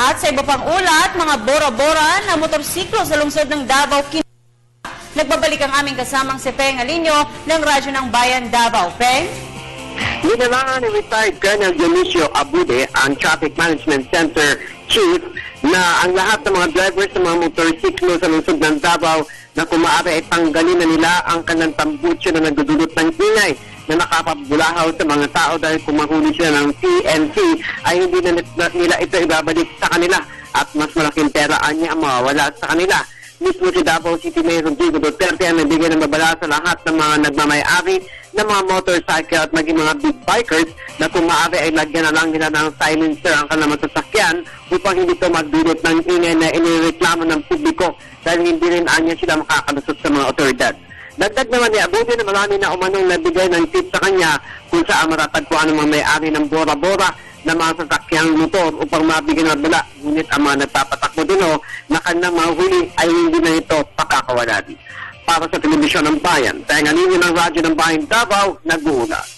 At sa iba pang ulat, mga bora-bora na motorsiklo sa lungsod ng Davao. Nagbabalik ang aming kasamang si Peng Alinio ng Radyo ng Bayan Davao. Peng? Nilalaan ni retired Colonel Dionisio Abude, ang Traffic Management Center Chief, na ang lahat ng mga drivers ng mga motorsiklo sa lungsod ng Davao na kung maaari ay tanggalin na nila ang kanilang tambutso na nagdudulot ng ingay na nakapabulahaw sa mga tao dahil kung mahuli sila ng PNC ay hindi na nila ito ibabalik sa kanila at mas malaking pera niya ang mawawala sa kanila. Mismo si Davao City Mayor Rodrigo Duterte ang nabigay ng babala sa lahat ng mga nagmamay-ari ng mga motorcycle at maging mga big bikers na kung maaari ay lagyan na lang nila ng silencer ang kanilang masasakyan upang hindi ito magdulot ng ingay na inireklamo ng publiko dahil hindi rin anya sila makakalusot sa mga otoridad. Dagdag naman ni Abude na marami na umanong nabigay ng tip sa kanya kung saan matatagpuan ng mga may-ari ng bora-bora na mga sasakyang motor upang mabigyan ng bala. Ngunit ang mga nagpapatakbo din na kanilang mahuli ay hindi na ito pakakawalan. Para sa Telebisyon ng Bayan, Peng Alinio ng Radyo ng Bayan Davao, nag-uula.